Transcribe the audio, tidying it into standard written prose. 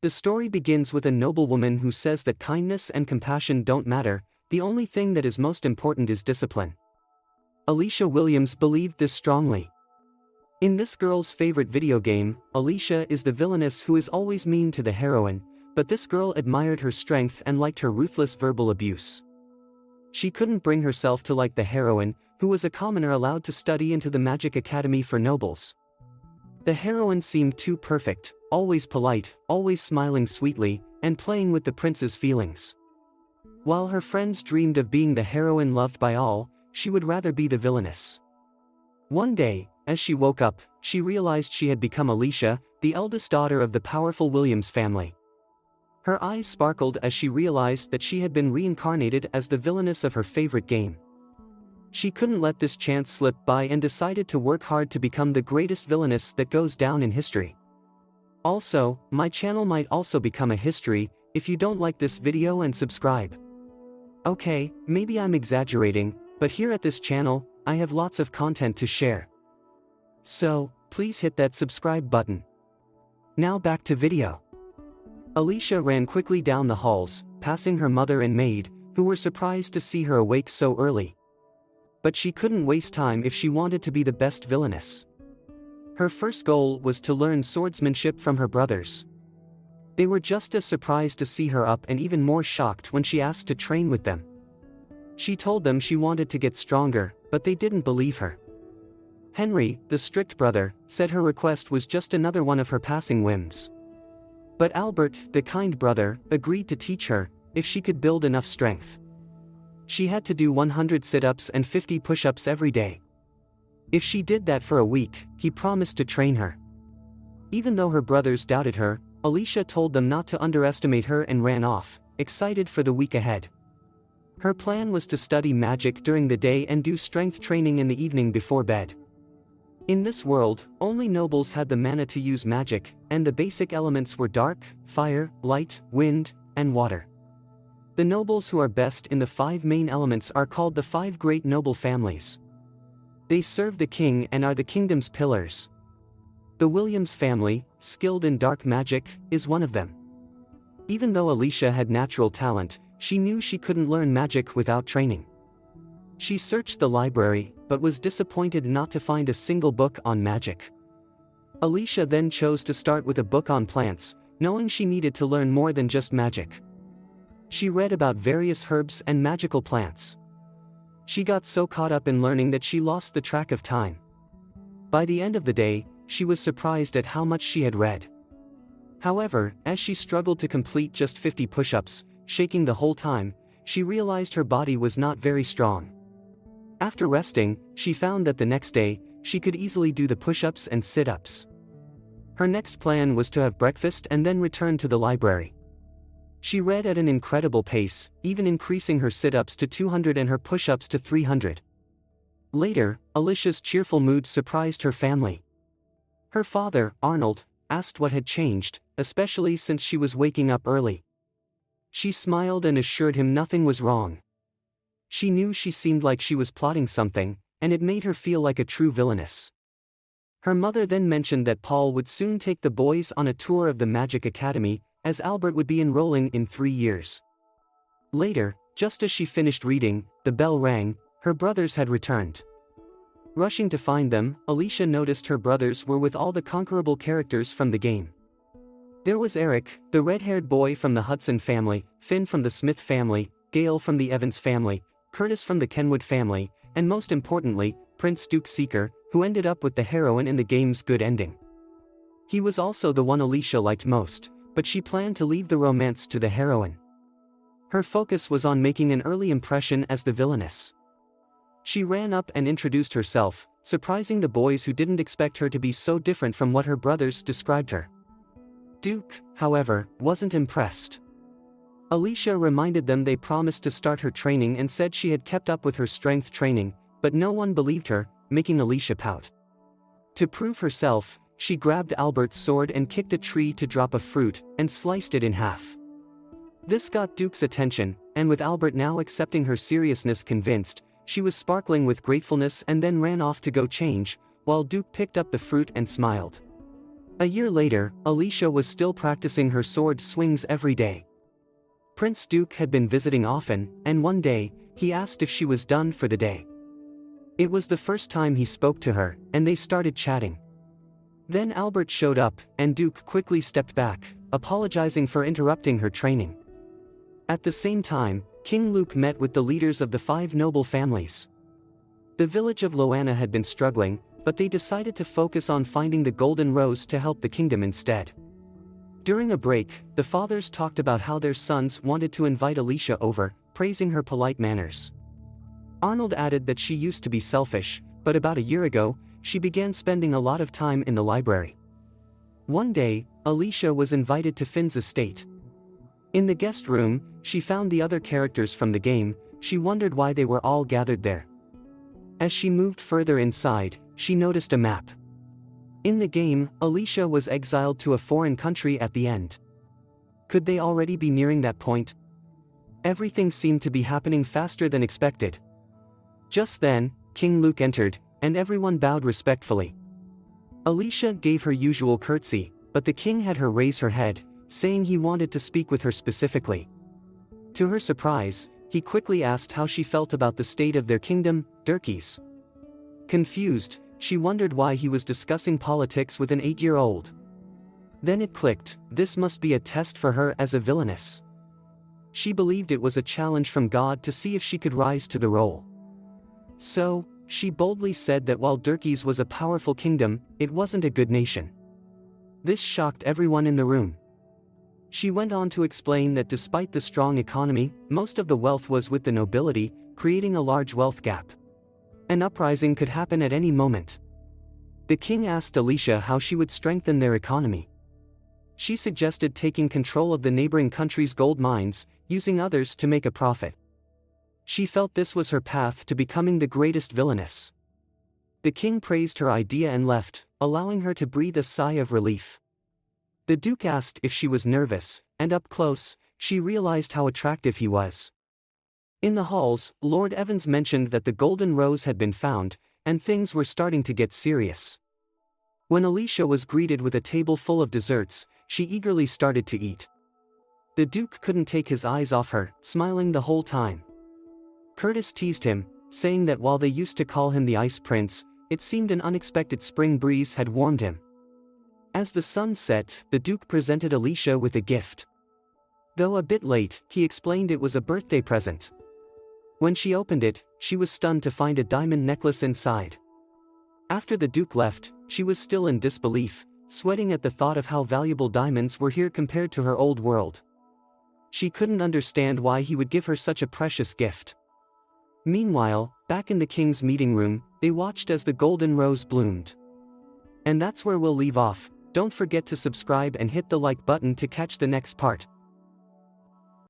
The story begins with a noblewoman who says that kindness and compassion don't matter, the only thing that is most important is discipline. Alicia Williams believed this strongly. In this girl's favorite video game, Alicia is the villainess who is always mean to the heroine, but this girl admired her strength and liked her ruthless verbal abuse. She couldn't bring herself to like the heroine, who was a commoner allowed to study into the Magic Academy for nobles. The heroine seemed too perfect, always polite, always smiling sweetly, and playing with the prince's feelings. While her friends dreamed of being the heroine loved by all, she would rather be the villainess. One day, as she woke up, she realized she had become Alicia, the eldest daughter of the powerful Williams family. Her eyes sparkled as she realized that she had been reincarnated as the villainess of her favorite game. She couldn't let this chance slip by and decided to work hard to become the greatest villainess that goes down in history. Also, my channel might also become a history, if you don't like this video and subscribe. Okay, maybe I'm exaggerating, but here at this channel, I have lots of content to share. So, please hit that subscribe button. Now back to video. Alicia ran quickly down the halls, passing her mother and maid, who were surprised to see her awake so early. But she couldn't waste time if she wanted to be the best villainess. Her first goal was to learn swordsmanship from her brothers. They were just as surprised to see her up and even more shocked when she asked to train with them. She told them she wanted to get stronger, but they didn't believe her. Henry, the strict brother, said her request was just another one of her passing whims. But Albert, the kind brother, agreed to teach her, if she could build enough strength. She had to do 100 sit-ups and 50 push-ups every day. If she did that for a week, he promised to train her. Even though her brothers doubted her, Alicia told them not to underestimate her and ran off, excited for the week ahead. Her plan was to study magic during the day and do strength training in the evening before bed. In this world, only nobles had the mana to use magic, and the basic elements were dark, fire, light, wind, and water. The nobles who are best in the 5 main elements are called the 5 great noble families. They serve the king and are the kingdom's pillars. The Williams family, skilled in dark magic, is one of them. Even though Alicia had natural talent, she knew she couldn't learn magic without training. She searched the library, but was disappointed not to find a single book on magic. Alicia then chose to start with a book on plants, knowing she needed to learn more than just magic. She read about various herbs and magical plants. She got so caught up in learning that she lost the track of time. By the end of the day, she was surprised at how much she had read. However, as she struggled to complete just 50 push-ups, shaking the whole time, she realized her body was not very strong. After resting, she found that the next day, she could easily do the push-ups and sit-ups. Her next plan was to have breakfast and then return to the library. She read at an incredible pace, even increasing her sit-ups to 200 and her push-ups to 300. Later, Alicia's cheerful mood surprised her family. Her father, Arnold, asked what had changed, especially since she was waking up early. She smiled and assured him nothing was wrong. She knew she seemed like she was plotting something, and it made her feel like a true villainess. Her mother then mentioned that Paul would soon take the boys on a tour of the Magic Academy, as Albert would be enrolling in 3 years. Later, just as she finished reading, the bell rang. Her brothers had returned. Rushing to find them, Alicia noticed her brothers were with all the conquerable characters from the game. There was Eric, the red-haired boy from the Hudson family, Finn from the Smith family, Gale from the Evans family, Curtis from the Kenwood family, and most importantly, Prince Duke Seeker, who ended up with the heroine in the game's good ending. He was also the one Alicia liked most, but she planned to leave the romance to the heroine. Her focus was on making an early impression as the villainess. She ran up and introduced herself, surprising the boys who didn't expect her to be so different from what her brothers described her. Duke, however, wasn't impressed. Alicia reminded them they promised to start her training and said she had kept up with her strength training, but no one believed her, making Alicia pout. To prove herself, she grabbed Albert's sword and kicked a tree to drop a fruit, and sliced it in half. This got Duke's attention, and with Albert now accepting her seriousness convinced, she was sparkling with gratefulness and then ran off to go change, while Duke picked up the fruit and smiled. A year later, Alicia was still practicing her sword swings every day. Prince Duke had been visiting often, and one day, he asked if she was done for the day. It was the first time he spoke to her, and they started chatting. Then Albert showed up, and Duke quickly stepped back, apologizing for interrupting her training. At the same time, King Luke met with the leaders of the 5 noble families. The village of Loanna had been struggling, but they decided to focus on finding the Golden Rose to help the kingdom instead. During a break, the fathers talked about how their sons wanted to invite Alicia over, praising her polite manners. Arnold added that she used to be selfish, but about a year ago, she began spending a lot of time in the library. One day, Alicia was invited to Finn's estate. In the guest room, she found the other characters from the game. She wondered why they were all gathered there. As she moved further inside, she noticed a map. In the game, Alicia was exiled to a foreign country at the end. Could they already be nearing that point? Everything seemed to be happening faster than expected. Just then, King Luke entered, and everyone bowed respectfully. Alicia gave her usual curtsy, but the king had her raise her head, saying he wanted to speak with her specifically. To her surprise, he quickly asked how she felt about the state of their kingdom, Durkee's. Confused, she wondered why he was discussing politics with an 8-year-old. Then it clicked, this must be a test for her as a villainess. She believed it was a challenge from God to see if she could rise to the role. So, she boldly said that while Durkee's was a powerful kingdom, it wasn't a good nation. This shocked everyone in the room. She went on to explain that despite the strong economy, most of the wealth was with the nobility, creating a large wealth gap. An uprising could happen at any moment. The king asked Alicia how she would strengthen their economy. She suggested taking control of the neighboring country's gold mines, using others to make a profit. She felt this was her path to becoming the greatest villainess. The king praised her idea and left, allowing her to breathe a sigh of relief. The Duke asked if she was nervous, and up close, she realized how attractive he was. In the halls, Lord Evans mentioned that the Golden Rose had been found, and things were starting to get serious. When Alicia was greeted with a table full of desserts, she eagerly started to eat. The Duke couldn't take his eyes off her, smiling the whole time. Curtis teased him, saying that while they used to call him the Ice Prince, it seemed an unexpected spring breeze had warmed him. As the sun set, the Duke presented Alicia with a gift. Though a bit late, he explained it was a birthday present. When she opened it, she was stunned to find a diamond necklace inside. After the Duke left, she was still in disbelief, sweating at the thought of how valuable diamonds were here compared to her old world. She couldn't understand why he would give her such a precious gift. Meanwhile, back in the king's meeting room, they watched as the Golden Rose bloomed. And that's where we'll leave off. Don't forget to subscribe and hit the like button to catch the next part.